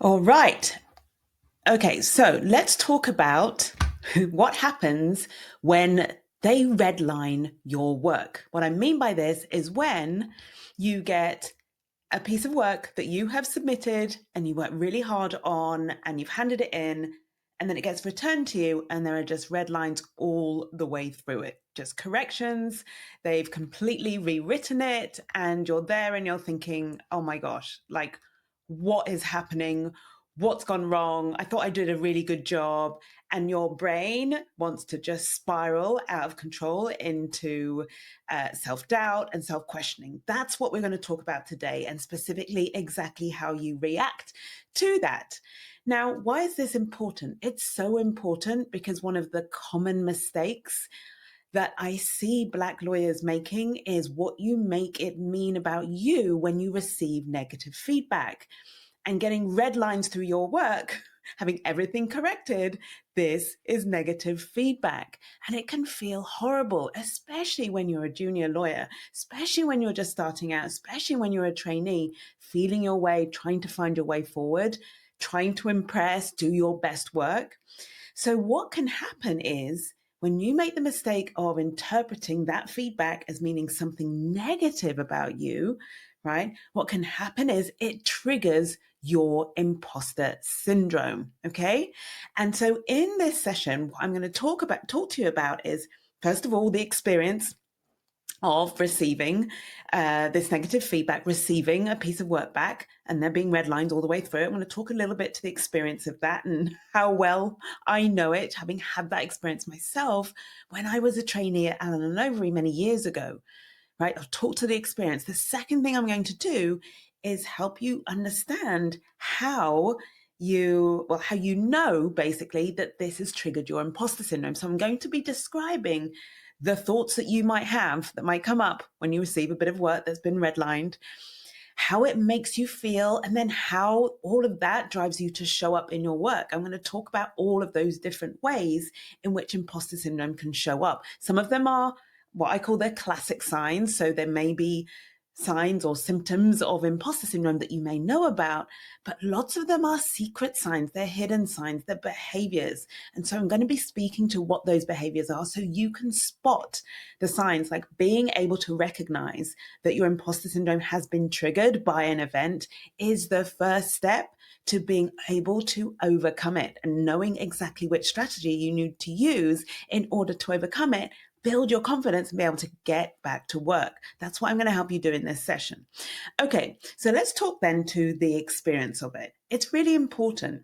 All right. Okay, so let's talk about what happens when they redline your work. What I mean by this is when you get a piece of work that you have submitted and you work really hard on and you've handed it in, and then it gets returned to you and there are just red lines all the way through it, just corrections. They've completely rewritten it and you're there and you're thinking, oh my gosh, like what is happening? What's gone wrong? I thought I did a really good job. And your brain wants to just spiral out of control into self doubt and self questioning. That's what we're going to talk about today, and specifically exactly how you react to that. Now, why is this important? It's so important because one of the common mistakes that I see Black lawyers making is what you make it mean about you when you receive negative feedback. And getting red lines through your work, having everything corrected, this is negative feedback. And it can feel horrible, especially when you're a junior lawyer, especially when you're just starting out, especially when you're a trainee, feeling your way, trying to find your way forward, trying to impress, do your best work. So, what can happen is when you make the mistake of interpreting that feedback as meaning something negative about you, right? What can happen is it triggers your imposter syndrome. Okay. And so in this session, what I'm going to talk to you about is, first of all, the experience of receiving this negative feedback, receiving a piece of work back, and there being red lines all the way through. I'm going to talk a little bit to the experience of that and how well I know it, having had that experience myself when I was a trainee at Allen and Overy many years ago. Right? I've talked to the experience. The second thing I'm going to do is help you understand how you know basically that this has triggered your imposter syndrome. So I'm going to be describing the thoughts that you might have that might come up when you receive a bit of work that's been redlined, how it makes you feel, and then how all of that drives you to show up in your work. I'm going to talk about all of those different ways in which imposter syndrome can show up. Some of them are what I call their classic signs. So there may be signs or symptoms of imposter syndrome that you may know about, but lots of them are secret signs. They're hidden signs, they're behaviors. And so I'm going to be speaking to what those behaviors are so you can spot the signs, like being able to recognize that your imposter syndrome has been triggered by an event is the first step to being able to overcome it, and knowing exactly which strategy you need to use in order to overcome it, build your confidence and be able to get back to work. That's what I'm going to help you do in this session. Okay, so let's talk then to the experience of it. It's really important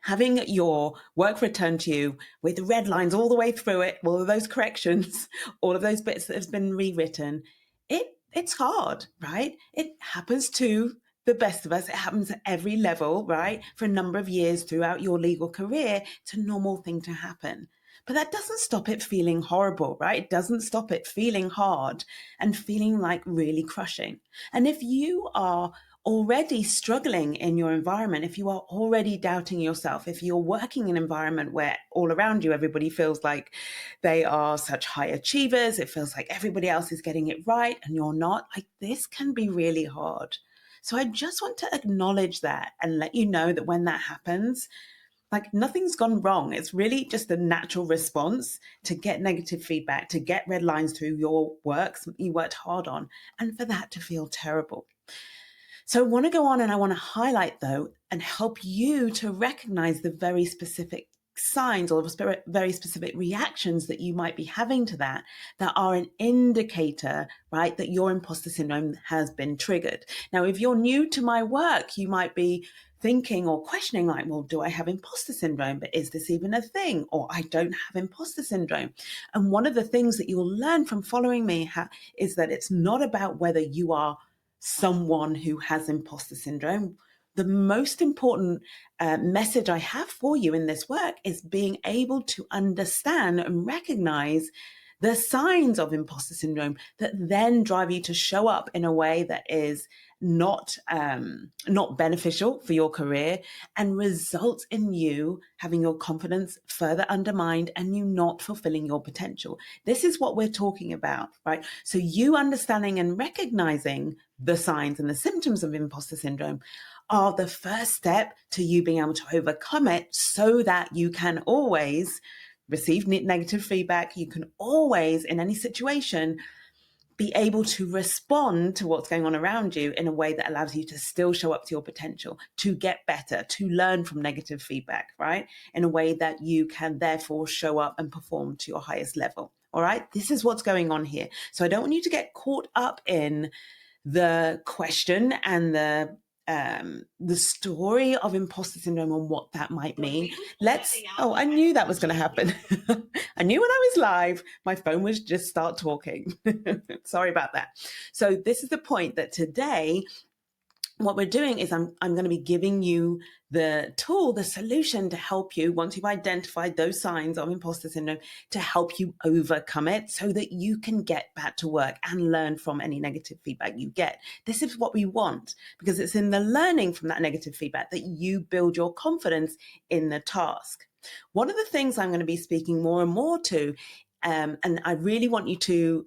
having your work returned to you with red lines all the way through it, all of those corrections, all of those bits that have been rewritten. It's hard, right? It happens to the best of us. It happens at every level, right? For a number of years throughout your legal career, it's a normal thing to happen. But that doesn't stop it feeling horrible, right? It doesn't stop it feeling hard and feeling like really crushing. And if you are already struggling in your environment, if you are already doubting yourself, if you're working in an environment where all around you everybody feels like they are such high achievers, it feels like everybody else is getting it right and you're not, like this can be really hard. So I just want to acknowledge that and let you know that when that happens, like nothing's gone wrong. It's really just a natural response to get negative feedback, to get red lines through your work, something you worked hard on, and for that to feel terrible. So I want to go on and I want to highlight, though, and help you to recognize the very specific signs or very specific reactions that you might be having to that are an indicator, right, that your imposter syndrome has been triggered. Now, if you're new to my work, you might be thinking or questioning like, well, do I have imposter syndrome? But is this even a thing? Or I don't have imposter syndrome. And one of the things that you'll learn from following me is that it's not about whether you are someone who has imposter syndrome. The most important message I have for you in this work is being able to understand and recognize the signs of imposter syndrome that then drive you to show up in a way that is not beneficial for your career and results in you having your confidence further undermined and you not fulfilling your potential. This is what we're talking about, right? So you understanding and recognizing the signs and the symptoms of imposter syndrome are the first step to you being able to overcome it, so that you can always receive negative feedback. You can always, in any situation, be able to respond to what's going on around you in a way that allows you to still show up to your potential, to get better, to learn from negative feedback, right? In a way that you can therefore show up and perform to your highest level. All right, this is what's going on here. So I don't want you to get caught up in the question and the story of imposter syndrome and what that might mean. I knew that was going to happen. I knew when I was live, my phone was just start talking. Sorry about that. So this is the point, that today, what we're doing is I'm going to be giving you the tool, the solution to help you, once you've identified those signs of imposter syndrome, to help you overcome it so that you can get back to work and learn from any negative feedback you get. This is what we want, because it's in the learning from that negative feedback that you build your confidence in the task. One of the things I'm going to be speaking more and more to, and I really want you to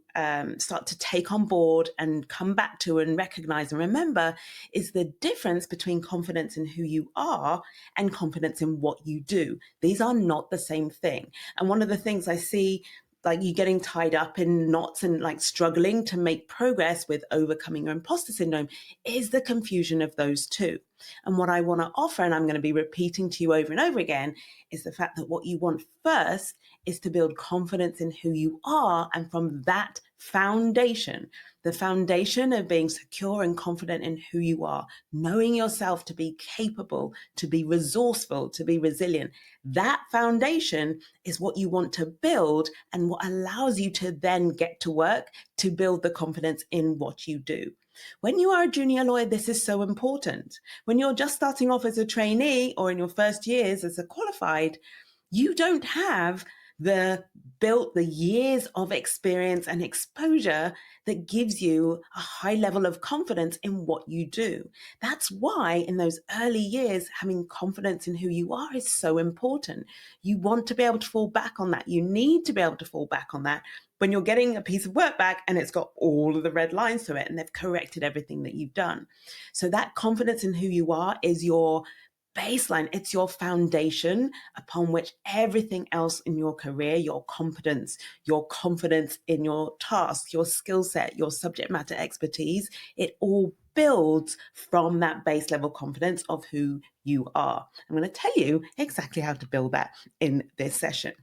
start to take on board and come back to and recognize and remember, is the difference between confidence in who you are and confidence in what you do. These are not the same thing. And one of the things I see, like you getting tied up in knots and like struggling to make progress with overcoming your imposter syndrome, is the confusion of those two. And what I want to offer, and I'm going to be repeating to you over and over again, is the fact that what you want first is to build confidence in who you are. And from that foundation, the foundation of being secure and confident in who you are, knowing yourself to be capable, to be resourceful, to be resilient, that foundation is what you want to build, and what allows you to then get to work to build the confidence in what you do. When you are a junior lawyer, this is so important. When you're just starting off as a trainee or in your first years as a qualified, you don't have the years of experience and exposure that gives you a high level of confidence in what you do. That's why in those early years, having confidence in who you are is so important. You want to be able to fall back on that. You need to be able to fall back on that when you're getting a piece of work back and it's got all of the red lines to it and they've corrected everything that you've done. So that confidence in who you are is your baseline. It's your foundation upon which everything else in your career, your competence, your confidence in your task, your skill set, your subject matter expertise, it all builds from that base level confidence of who you are. I'm going to tell you exactly how to build that in this session.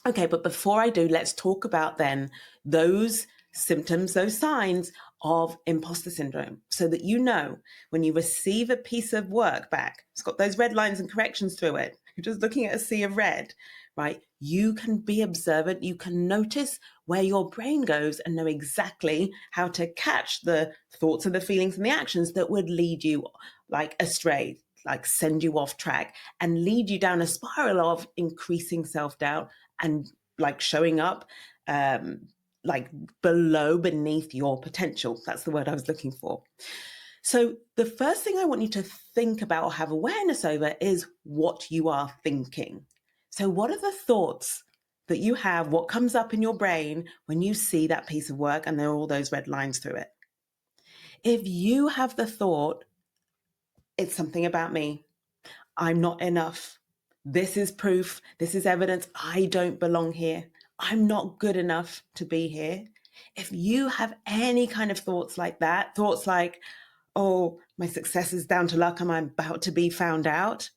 Okay, but before I do, let's talk about then those symptoms, those signs of imposter syndrome, so that you know when you receive a piece of work back, it's got those red lines and corrections through it, you're just looking at a sea of red, right? You can be observant, you can notice where your brain goes and know exactly how to catch the thoughts and the feelings and the actions that would lead you like astray, like send you off track and lead you down a spiral of increasing self-doubt and like showing up like beneath your potential. That's the word I was looking for. So the first thing I want you to think about or have awareness over is what you are thinking. So what are the thoughts that you have? What comes up in your brain when you see that piece of work and there are all those red lines through it? If you have the thought, it's something about me, I'm not enough, this is proof, this is evidence, I don't belong here, I'm not good enough to be here. If you have any kind of thoughts like that, thoughts like, oh, my success is down to luck, I'm about to be found out,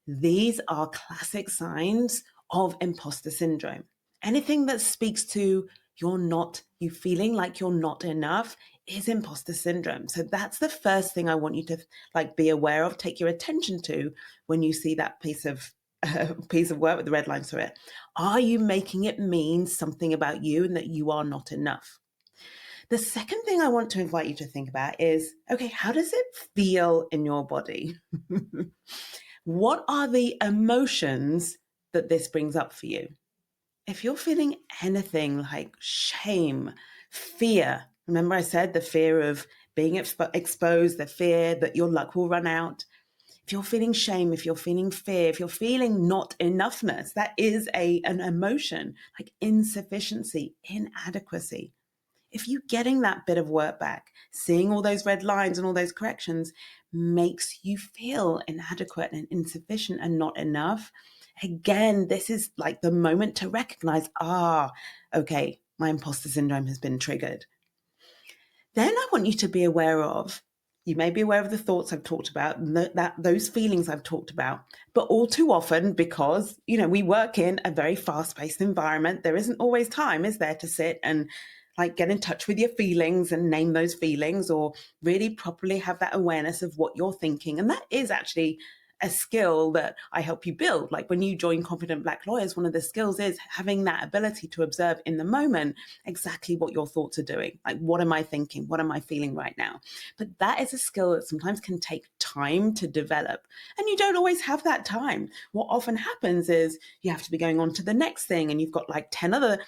these are classic signs of imposter syndrome. Anything that speaks to you feeling like you're not enough is imposter syndrome. So that's the first thing I want you to like be aware of, take your attention to when you see that piece of work with the red lines through it. Are you making it mean something about you and that you are not enough? The second thing I want to invite you to think about is, okay, how does it feel in your body? What are the emotions that this brings up for you? If you're feeling anything like shame, fear, remember I said the fear of being exposed, the fear that your luck will run out. If you're feeling shame, if you're feeling fear, if you're feeling not enoughness, that is an emotion like insufficiency, inadequacy. If you're getting that bit of work back, seeing all those red lines and all those corrections, makes you feel inadequate and insufficient and not enough, again, this is like the moment to recognize, okay, my imposter syndrome has been triggered. Then I want you to be aware of, you may be aware of the thoughts I've talked about, those feelings I've talked about, but all too often, because, we work in a very fast-paced environment, there isn't always time, is there, to sit and like get in touch with your feelings and name those feelings, or really properly have that awareness of what you're thinking. And that is actually a skill that I help you build. Like when you join Confident Black Lawyers, one of the skills is having that ability to observe in the moment exactly what your thoughts are doing. Like, what am I thinking? What am I feeling right now? But that is a skill that sometimes can take time to develop. And you don't always have that time. What often happens is you have to be going on to the next thing, and you've got like 10 other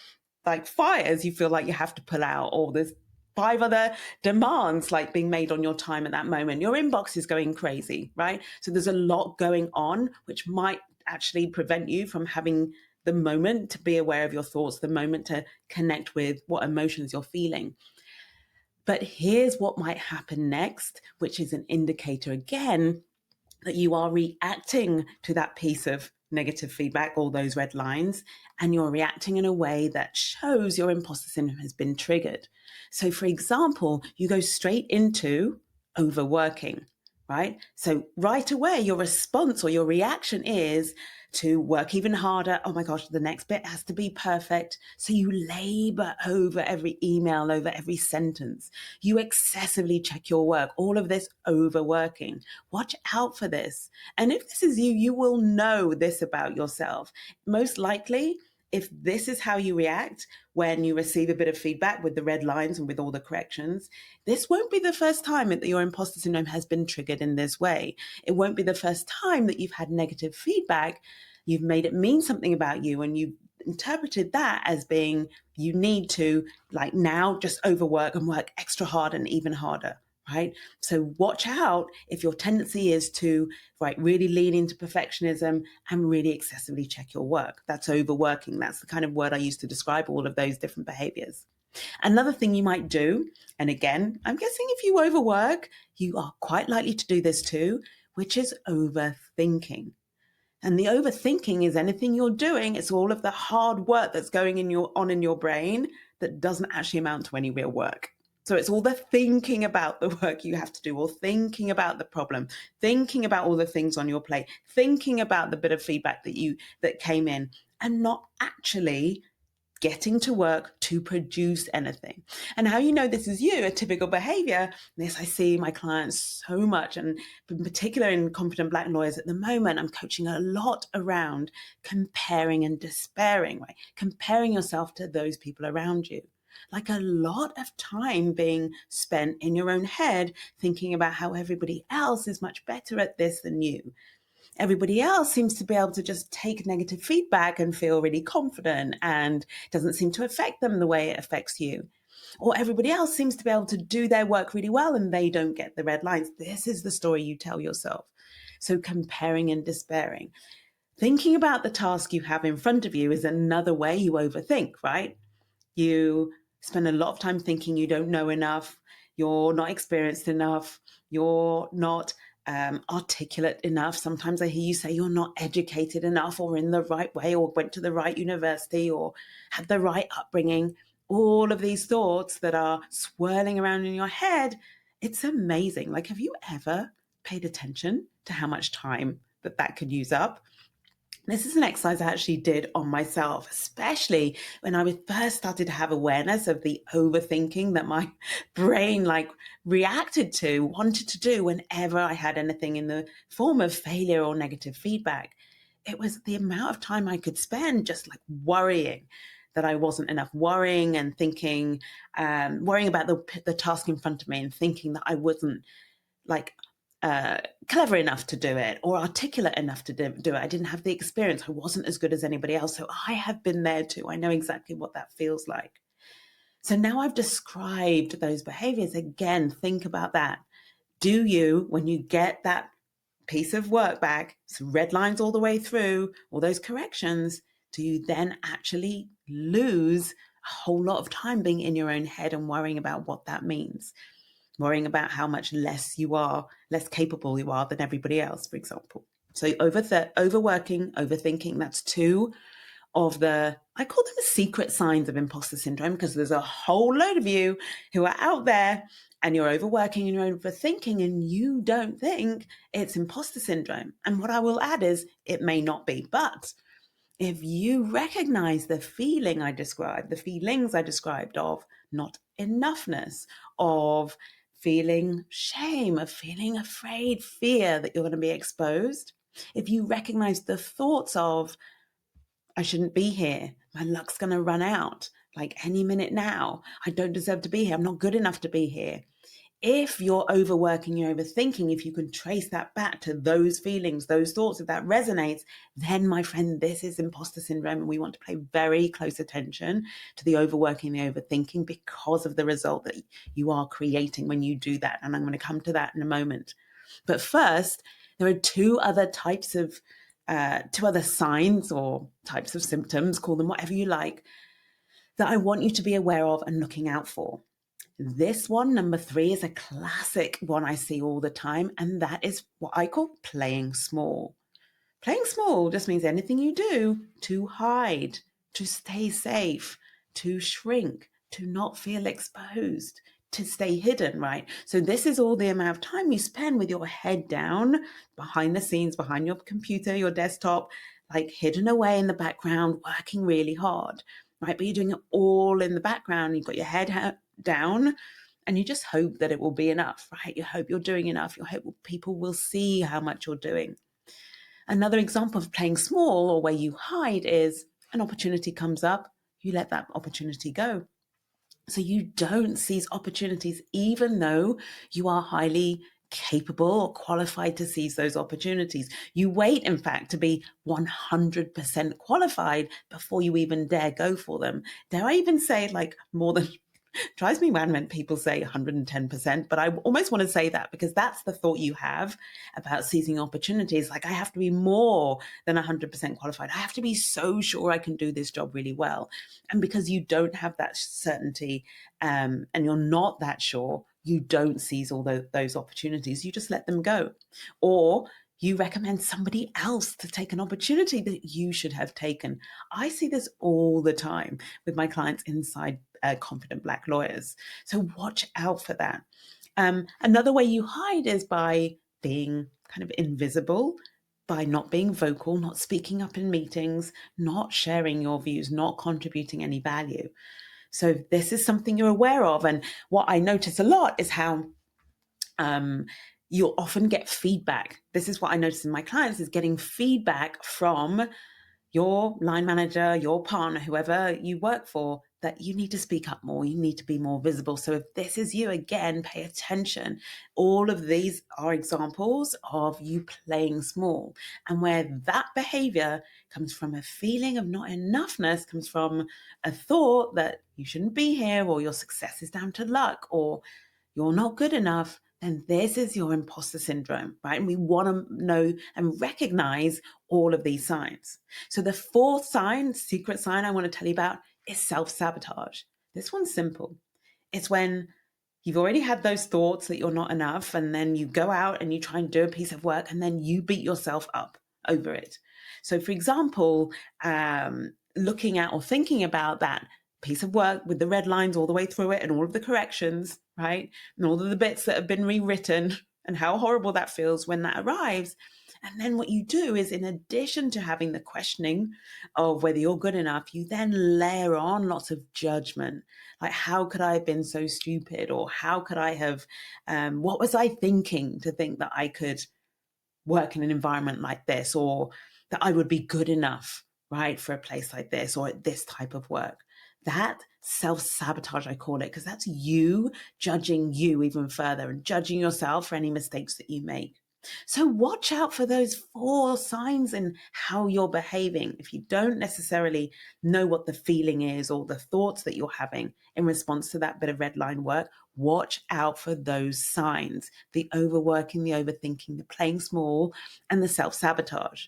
like fires you feel like you have to pull out, or there's 5 other demands like being made on your time at that moment. Your inbox is going crazy, right? So there's a lot going on, which might actually prevent you from having the moment to be aware of your thoughts, the moment to connect with what emotions you're feeling. But here's what might happen next, which is an indicator again that you are reacting to that piece of negative feedback, all those red lines, and you're reacting in a way that shows your imposter syndrome has been triggered. So, for example, you go straight into overworking, right? So, right away, your response or your reaction is to work even harder. Oh my gosh, the next bit has to be perfect. So you labor over every email, over every sentence. You excessively check your work, all of this overworking. Watch out for this. And if this is you, you will know this about yourself. Most likely, if this is how you react when you receive a bit of feedback with the red lines and with all the corrections, this won't be the first time that your imposter syndrome has been triggered in this way. It won't be the first time that you've had negative feedback. You've made it mean something about you, and you've interpreted that as being you need to like now just overwork and work extra hard and even harder. Right. So watch out if your tendency is to really lean into perfectionism and really excessively check your work. That's overworking. That's the kind of word I use to describe all of those different behaviors. Another thing you might do, and again, I'm guessing if you overwork, you are quite likely to do this too, which is overthinking. And the overthinking is anything you're doing, it's all of the hard work that's going on in your brain that doesn't actually amount to any real work. So it's all the thinking about the work you have to do, or thinking about the problem, thinking about all the things on your plate, thinking about the bit of feedback that came in, and not actually getting to work to produce anything. And how you know this is you, a typical behavior, this I see my clients so much, and in particular in Confident Black Lawyers at the moment, I'm coaching a lot around comparing and despairing, right? Comparing yourself to those people around you. Like a lot of time being spent in your own head, thinking about how everybody else is much better at this than you. Everybody else seems to be able to just take negative feedback and feel really confident, and doesn't seem to affect them the way it affects you. Or everybody else seems to be able to do their work really well and they don't get the red lines. This is the story you tell yourself. So comparing and despairing. Thinking about the task you have in front of you is another way you overthink, right? You spend a lot of time thinking you don't know enough, you're not experienced enough, you're not articulate enough. Sometimes I hear you say you're not educated enough, or in the right way, or went to the right university, or had the right upbringing. All of these thoughts that are swirling around in your head, it's amazing. Like, have you ever paid attention to how much time that could use up? This is an exercise I actually did on myself, especially when I first started to have awareness of the overthinking that my brain reacted to, wanted to do whenever I had anything in the form of failure or negative feedback. It was the amount of time I could spend just worrying that I wasn't enough, worrying and thinking, worrying about the task in front of me, and thinking that I wasn't like clever enough to do it, or articulate enough to do it. I didn't have the experience. I wasn't as good as anybody else. So I have been there too. I know exactly what that feels like. So now I've described those behaviors. Again, think about that. Do you, when you get that piece of work back, so red lines all the way through, all those corrections, do you then actually lose a whole lot of time being in your own head and worrying about what that means? worrying about how much less capable you are than everybody else, for example. So overworking, overthinking, that's two of I call them the secret signs of imposter syndrome, because there's a whole load of you who are out there and you're overworking and you're overthinking and you don't think it's imposter syndrome. And what I will add is it may not be, but if you recognize the feelings I described of not enoughness, of feeling shame, of feeling afraid, fear that you're going to be exposed, if you recognize the thoughts of, I shouldn't be here, my luck's going to run out like any minute now, I don't deserve to be here, I'm not good enough to be here. If you're overworking, you're overthinking, if you can trace that back to those feelings, those thoughts, if that resonates, then, my friend, this is imposter syndrome. And we want to pay very close attention to the overworking, the overthinking, because of the result that you are creating when you do that. And I'm going to come to that in a moment. But first, there are two other signs or types of symptoms, call them whatever you like, that I want you to be aware of and looking out for. This one, number 3, is a classic one I see all the time, and that is what I call playing small. Playing small just means anything you do to hide, to stay safe, to shrink, to not feel exposed, to stay hidden, right? So this is all the amount of time you spend with your head down, behind the scenes, behind your computer, your desktop, like hidden away in the background, working really hard, right? But you're doing it all in the background. You've got your head down, and you just hope that it will be enough, right? You hope you're doing enough. You hope people will see how much you're doing. Another example of playing small, or where you hide, is an opportunity comes up, you let that opportunity go. So you don't seize opportunities, even though you are highly capable or qualified to seize those opportunities. You wait, in fact, to be 100% qualified before you even dare go for them. Dare I even say, like, more than drives me mad when people say 110%, but I almost want to say that, because that's the thought you have about seizing opportunities. Like, I have to be more than 100% qualified. I have to be so sure I can do this job really well. And because you don't have that certainty, and you're not that sure, you don't seize all those opportunities. You just let them go. Or you recommend somebody else to take an opportunity that you should have taken. I see this all the time with my clients inside Confident Black Lawyers. So watch out for that. Another way you hide is by being kind of invisible, by not being vocal, not speaking up in meetings, not sharing your views, not contributing any value. So this is something you're aware of. And what I notice a lot is how you'll often get feedback. This is what I notice in my clients, is getting feedback from your line manager, your partner, whoever you work for, that you need to speak up more, you need to be more visible. So if this is you, again, pay attention. All of these are examples of you playing small, and where that behavior comes from a feeling of not enoughness, comes from a thought that you shouldn't be here, or your success is down to luck, or you're not good enough, then this is your imposter syndrome, right? And we want to know and recognize all of these signs. So the fourth sign, secret sign I want to tell you about, is self-sabotage. This one's simple. It's when you've already had those thoughts that you're not enough, and then you go out and you try and do a piece of work, and then you beat yourself up over it. So, for example, looking at or thinking about that piece of work with the red lines all the way through it and all of the corrections, right? And all of the bits that have been rewritten, and how horrible that feels when that arrives. And then what you do is, in addition to having the questioning of whether you're good enough, you then layer on lots of judgment. Like, how could I have been so stupid? Or how could I have, what was I thinking to think that I could work in an environment like this? Or that I would be good enough, right, for a place like this, or at this type of work. That self-sabotage, I call it, because that's you judging you even further and judging yourself for any mistakes that you make. So watch out for those 4 signs in how you're behaving. If you don't necessarily know what the feeling is or the thoughts that you're having in response to that bit of red line work, watch out for those signs: the overworking, the overthinking, the playing small, and the self-sabotage.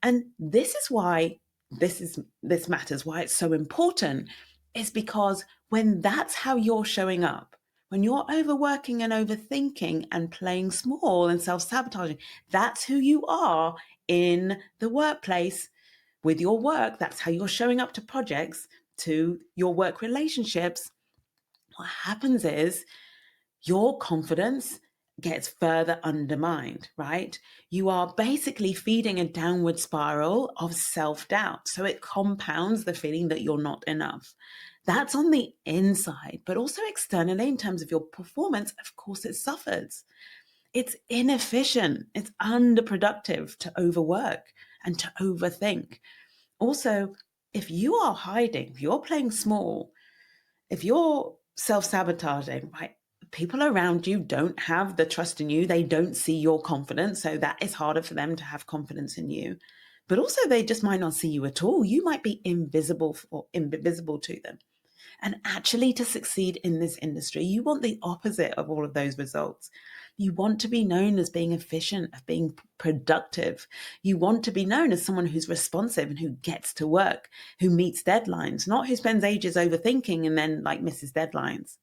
And this is why this matters, why it's so important, is because when that's how you're showing up, When you're overworking and overthinking and playing small and self-sabotaging, that's who you are in the workplace with your work. That's how you're showing up to projects, to your work relationships. What happens is your confidence gets further undermined, right? You are basically feeding a downward spiral of self-doubt. So it compounds the feeling that you're not enough. That's on the inside, but also externally in terms of your performance, of course, it suffers. It's inefficient. It's underproductive to overwork and to overthink. Also, if you are hiding, if you're playing small, if you're self-sabotaging, right, people around you don't have the trust in you. They don't see your confidence. So that is harder for them to have confidence in you. But also they just might not see you at all. You might be invisible to them. And actually, to succeed in this industry, you want the opposite of all of those results. You want to be known as being efficient, of being productive. You want to be known as someone who's responsive and who gets to work, who meets deadlines, not who spends ages overthinking and then like misses deadlines.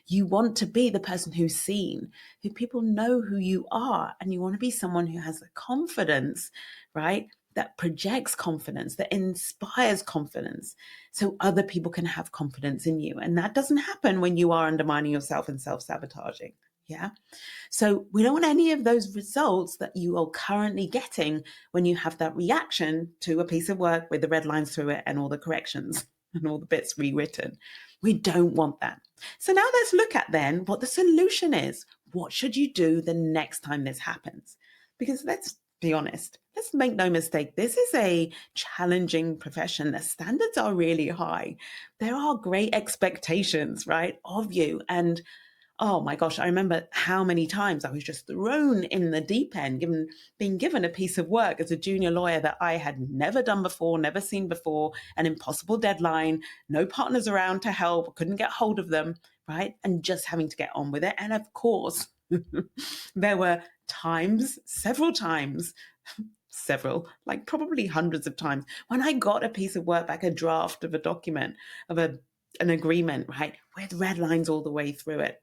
You want to be the person who's seen, who people know who you are, and you want to be someone who has the confidence, right? That projects confidence, that inspires confidence, so other people can have confidence in you. And that doesn't happen when you are undermining yourself and self-sabotaging. Yeah. So we don't want any of those results that you are currently getting when you have that reaction to a piece of work with the red lines through it and all the corrections and all the bits rewritten. We don't want that. So now let's look at then what the solution is. What should you do the next time this happens? Because let's be honest, let's make no mistake, this is a challenging profession. The standards are really high. There are great expectations, right, of you. And oh my gosh, I remember how many times I was just thrown in the deep end, being given a piece of work as a junior lawyer that I had never done before, never seen before, an impossible deadline, no partners around to help, couldn't get hold of them, right? And just having to get on with it. And of course, there were times, several, like probably hundreds of times, when I got a piece of work back, a draft of a document, of an agreement, right, with red lines all the way through it.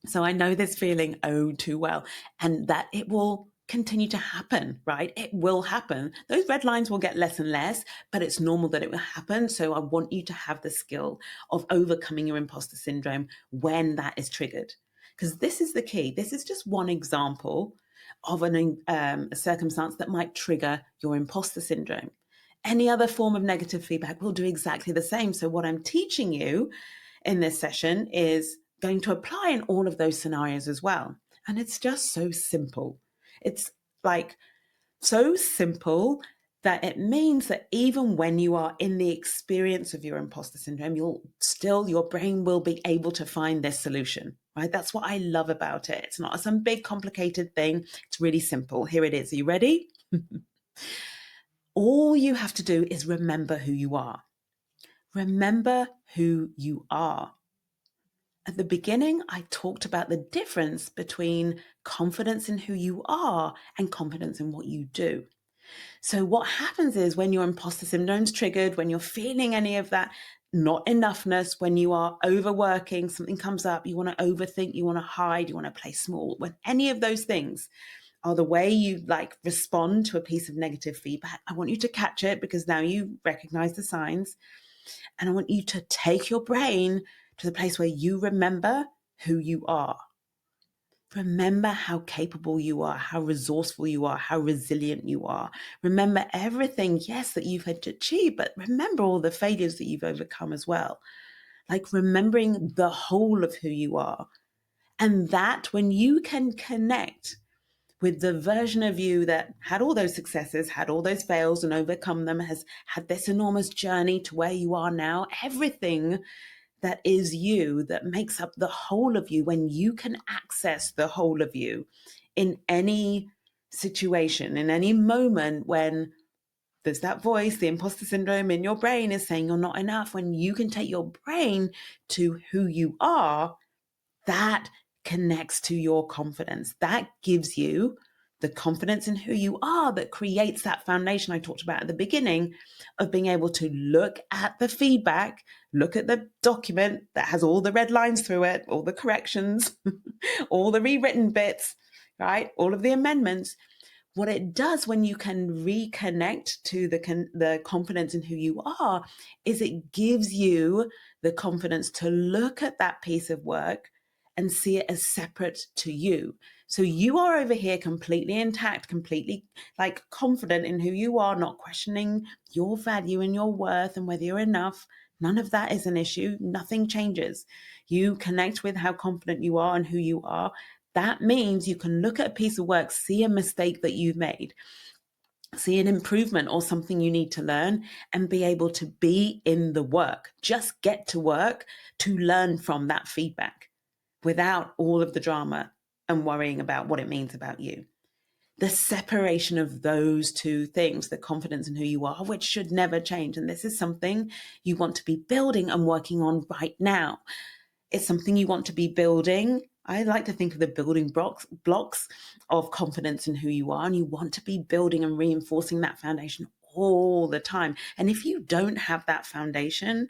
So I know this feeling oh too well, and that it will continue to happen, right? It will happen. Those red lines will get less and less, but it's normal that it will happen. So I want you to have the skill of overcoming your imposter syndrome when that is triggered. Because this is the key. This is just one example of a circumstance that might trigger your imposter syndrome. Any other form of negative feedback will do exactly the same. So what I'm teaching you in this session is going to apply in all of those scenarios as well. And it's just so simple. It's like so simple that it means that even when you are in the experience of your imposter syndrome, your brain will be able to find this solution, right? That's what I love about it. It's not some big complicated thing. It's really simple. Here it is. Are you ready? All you have to do is remember who you are. Remember who you are. At the beginning, I talked about the difference between confidence in who you are and confidence in what you do. So what happens is when your imposter syndrome's triggered, when you're feeling any of that not enoughness, when you are overworking, something comes up, you want to overthink, you want to hide, you want to play small, when any of those things are the way you like respond to a piece of negative feedback, I want you to catch it because now you recognize the signs. And I want you to take your brain to the place where you remember who you are. Remember how capable you are, how resourceful you are, how resilient you are. Remember everything, yes, that you've had to achieve, but remember all the failures that you've overcome as well. Like remembering the whole of who you are. And that when you can connect with the version of you that had all those successes, had all those fails and overcome them, has had this enormous journey to where you are now, everything that is you, that makes up the whole of you, when you can access the whole of you in any situation, in any moment when there's that voice, the imposter syndrome in your brain is saying you're not enough, when you can take your brain to who you are, that connects to your confidence. That gives you the confidence in who you are that creates that foundation I talked about at the beginning of being able to look at the feedback, look at the document that has all the red lines through it, all the corrections, all the rewritten bits, right? All of the amendments. What it does when you can reconnect to the confidence in who you are is it gives you the confidence to look at that piece of work and see it as separate to you. So you are over here completely intact, completely like confident in who you are, not questioning your value and your worth and whether you're enough. None of that is an issue. Nothing changes. You connect with how confident you are and who you are. That means you can look at a piece of work, see a mistake that you've made, see an improvement or something you need to learn, and be able to be in the work. Just get to work to learn from that feedback without all of the drama and worrying about what it means about you. The separation of those two things, the confidence in who you are, which should never change. And this is something you want to be building and working on right now. It's something you want to be building. I like to think of the building blocks of confidence in who you are, and you want to be building and reinforcing that foundation all the time. And if you don't have that foundation,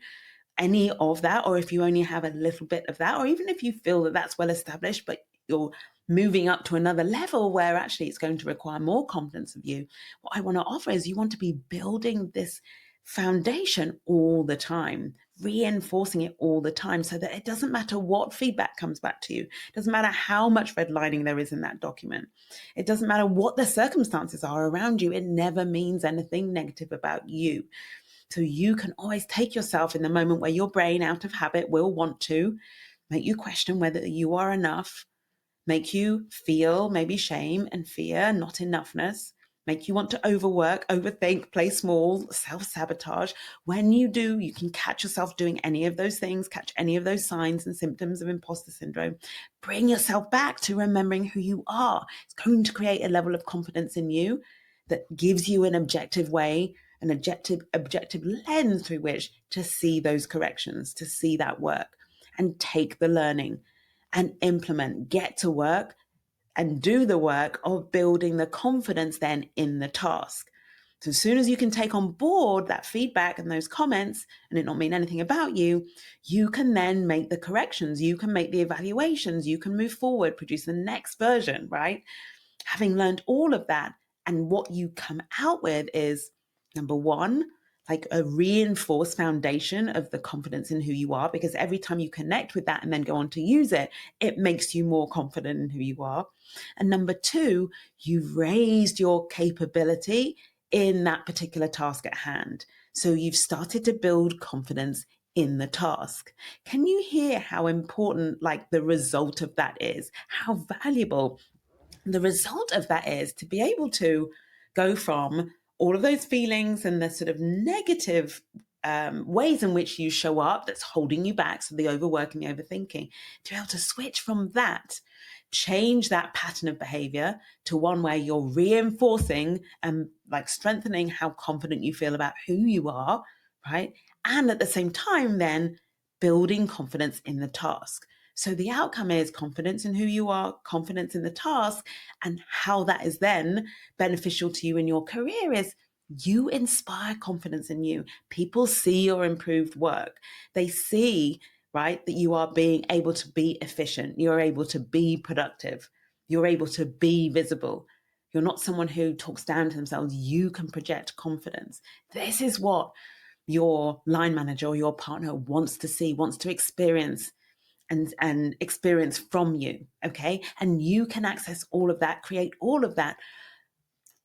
any of that, or if you only have a little bit of that, or even if you feel that that's well established, but you're moving up to another level where actually it's going to require more confidence of you, what I want to offer is you want to be building this foundation all the time, reinforcing it all the time so that it doesn't matter what feedback comes back to you. It doesn't matter how much redlining there is in that document. It doesn't matter what the circumstances are around you. It never means anything negative about you. So you can always take yourself in the moment where your brain, out of habit, will want to make you question whether you are enough, make you feel maybe shame and fear, not enoughness, make you want to overwork, overthink, play small, self-sabotage. When you do, you can catch yourself doing any of those things, catch any of those signs and symptoms of imposter syndrome. Bring yourself back to remembering who you are. It's going to create a level of confidence in you that gives you an objective way, an objective lens through which to see those corrections, to see that work and take the learning and implement, get to work and do the work of building the confidence then in the task. So as soon as you can take on board that feedback and those comments and it not mean anything about you, you can then make the corrections, you can make the evaluations, you can move forward, produce the next version, right? Having learned all of that, and what you come out with is, number one, like a reinforced foundation of the confidence in who you are, because every time you connect with that and then go on to use it, it makes you more confident in who you are. And number two, you've raised your capability in that particular task at hand. So you've started to build confidence in the task. Can you hear how important like the result of that is? How valuable the result of that is to be able to go from all of those feelings and the sort of negative ways in which you show up that's holding you back, so the overwork and the overthinking, to be able to switch from that, change that pattern of behavior to one where you're reinforcing and like strengthening how confident you feel about who you are, right? And at the same time, then building confidence in the task. So the outcome is confidence in who you are, confidence in the task, and how that is then beneficial to you in your career is you inspire confidence in you. People see your improved work. They see, right, that you are being able to be efficient. You're able to be productive. You're able to be visible. You're not someone who talks down to themselves. You can project confidence. This is what your line manager or your partner wants to see, wants to experience and experience from you. Okay. And you can access all of that, create all of that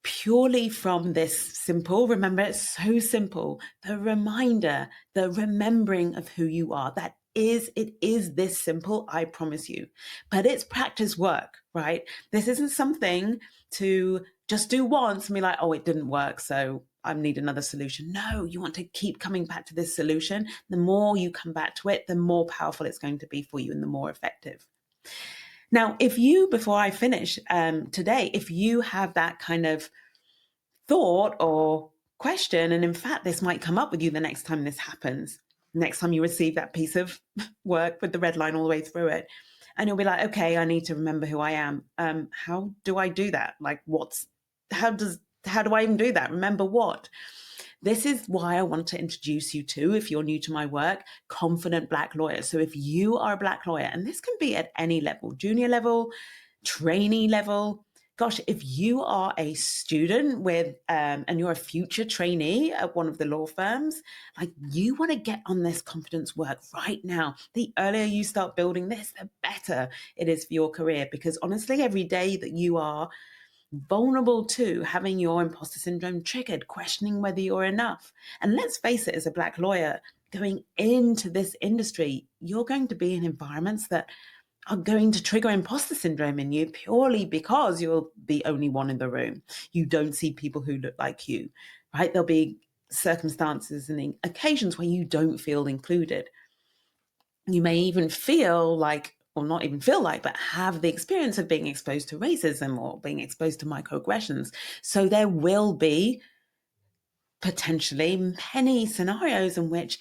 purely from this simple, remember, it's so simple, the reminder, the remembering of who you are. It is this simple, I promise you. But it's practice work, right? This isn't something to just do once and be like, oh, it didn't work, so I need another solution. No, you want to keep coming back to this solution. The more you come back to it, the more powerful it's going to be for you and the more effective. Now, if you, before I finish today, if you have that kind of thought or question, and in fact, this might come up with you the next time this happens, next time you receive that piece of work with the red line all the way through it, And you'll be like, okay, I need to remember who I am. How do I do that? Like, how do I even do that? Remember what? This is why I want to introduce you to, if you're new to my work, confident Black lawyers. So if you are a Black lawyer, and this can be at any level, junior level, trainee level, gosh, if you are a student with and you're a future trainee at one of the law firms, like, you want to get on this confidence work right now. The earlier you start building this, the better it is for your career, because honestly, every day that you are vulnerable to having your imposter syndrome triggered, questioning whether you're enough. And let's face it, as a Black lawyer going into this industry, you're going to be in environments that are going to trigger imposter syndrome in you, purely because you're the only one in the room. You don't see people who look like you, right? There'll be circumstances and occasions where you don't feel included. You may even feel like, or not even feel like, but have the experience of being exposed to racism or being exposed to microaggressions. So there will be potentially many scenarios in which,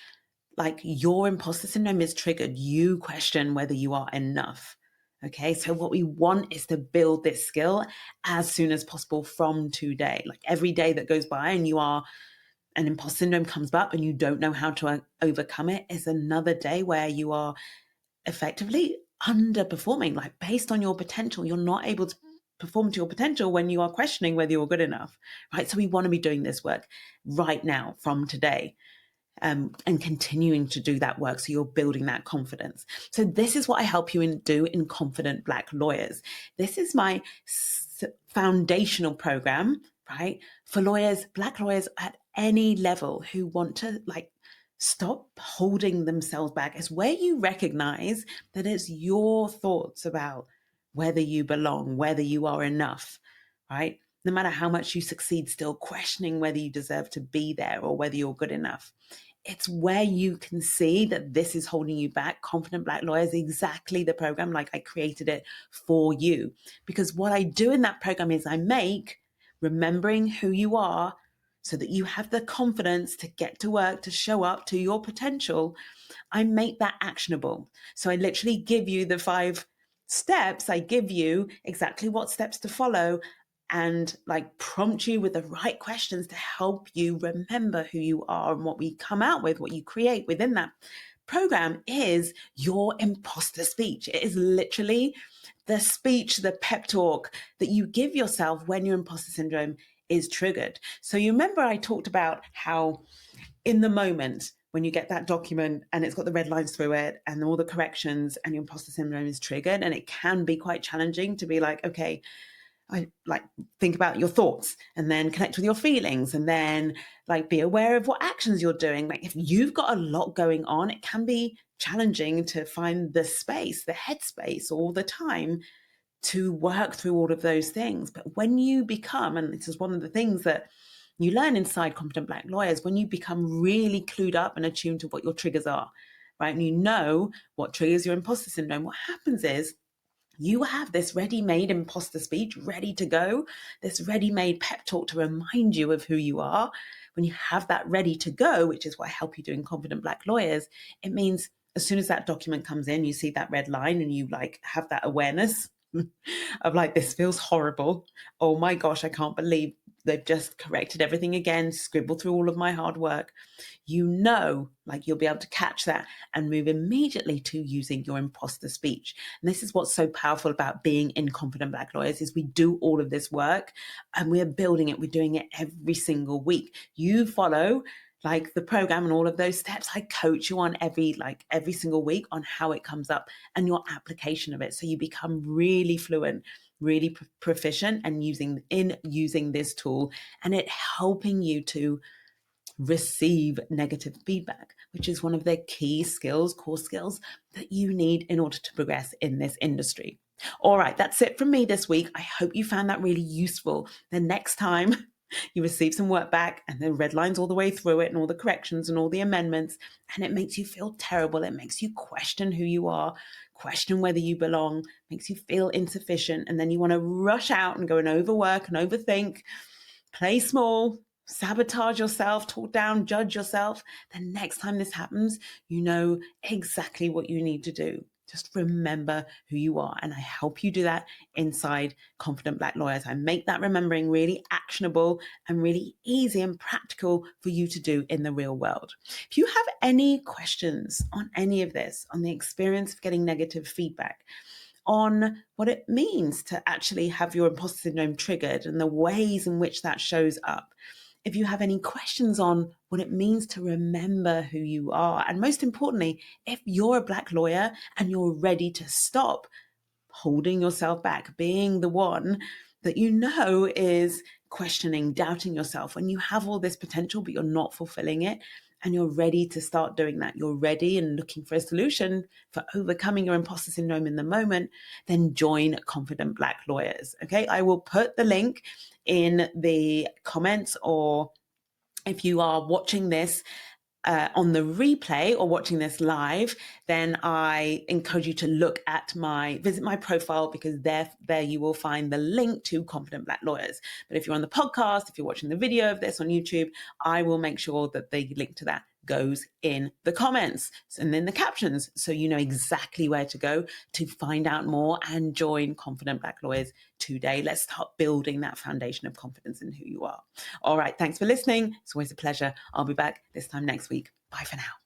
like, your imposter syndrome is triggered. You question whether you are enough. Okay, so what we want is to build this skill as soon as possible from today. Like, every day that goes by and an imposter syndrome comes up and you don't know how to overcome it, is another day where you are effectively underperforming. Like, based on your potential, you're not able to perform to your potential when you are questioning whether you're good enough, right? So we want to be doing this work right now from today. And continuing to do that work, so you're building that confidence. So this is what I help you do in Confident Black Lawyers. This is my foundational program, right, for lawyers, Black lawyers at any level, who want to, like, stop holding themselves back. It's where you recognize that it's your thoughts about whether you belong, whether you are enough, right? No matter how much you succeed, still questioning whether you deserve to be there or whether you're good enough. It's where you can see that this is holding you back. Confident Black Lawyers, exactly the program. Like, I created it for you, because what I do in that program is I make remembering who you are, so that you have the confidence to get to work, to show up to your potential. I make that actionable. So I literally give you the 5 steps. I give you exactly what steps to follow, and, like, prompt you with the right questions to help you remember who you are. And what we come out with, what you create within that program, is your imposter speech. It is literally the speech, the pep talk that you give yourself when your imposter syndrome is triggered. So you remember I talked about how, in the moment, when you get that document and it's got the red lines through it and all the corrections, and your imposter syndrome is triggered, and it can be quite challenging to be like, okay, I like think about your thoughts and then connect with your feelings, and then, like, be aware of what actions you're doing. Like, if you've got a lot going on, it can be challenging to find the space, the headspace, all the time to work through all of those things. But when you become, and this is one of the things that you learn inside Confident Black Lawyers, when you become really clued up and attuned to what your triggers are, right? And you know what triggers your imposter syndrome, what happens is you have this ready-made imposter speech ready to go, this ready-made pep talk to remind you of who you are. When you have that ready to go, which is what I help you do in Confident Black Lawyers, it means as soon as that document comes in, you see that red line and you, like, have that awareness of, like, this feels horrible. Oh my gosh, I can't believe they've just corrected everything again, scribbled through all of my hard work. You know, like, you'll be able to catch that and move immediately to using your imposter speech. And this is what's so powerful about being in Confident Black Lawyers, is we do all of this work and we're building it. We're doing it every single week. You follow, like, the program and all of those steps. I coach you on every single week on how it comes up and your application of it, so you become really fluent, really proficient, and using this tool, and it helping you to receive negative feedback, which is one of the key skills, core skills, that you need in order to progress in this industry. All right, that's it from me this week. I hope you found that really useful. The next time you receive some work back and the red lines all the way through it and all the corrections and all the amendments, and it makes you feel terrible, it makes you question who you are, question whether you belong, makes you feel insufficient, and then you want to rush out and go and overwork and overthink, play small, sabotage yourself, talk down, judge yourself. The next time this happens, you know exactly what you need to do. Just remember who you are. And I help you do that inside Confident Black Lawyers. I make that remembering really actionable and really easy and practical for you to do in the real world. If you have any questions on any of this, on the experience of getting negative feedback, on what it means to actually have your imposter syndrome triggered and the ways in which that shows up, if you have any questions on what it means to remember who you are, and most importantly, if you're a Black lawyer and you're ready to stop holding yourself back, being the one that you know is questioning, doubting yourself when you have all this potential, but you're not fulfilling it, and you're ready to start doing that, you're ready and looking for a solution for overcoming your imposter syndrome in the moment, then join Confident Black Lawyers. Okay, I will put the link in the comments, or if you are watching this on the replay or watching this live, then I encourage you to visit my profile, because there you will find the link to Confident Black Lawyers. But if you're on the podcast, if you're watching the video of this on YouTube, I will make sure that the link to that goes in the comments and in the captions, so you know exactly where to go to find out more and join Confident Black Lawyers today. Let's start building that foundation of confidence in who you are. All right, thanks for listening. It's always a pleasure. I'll be back this time next week. Bye for now.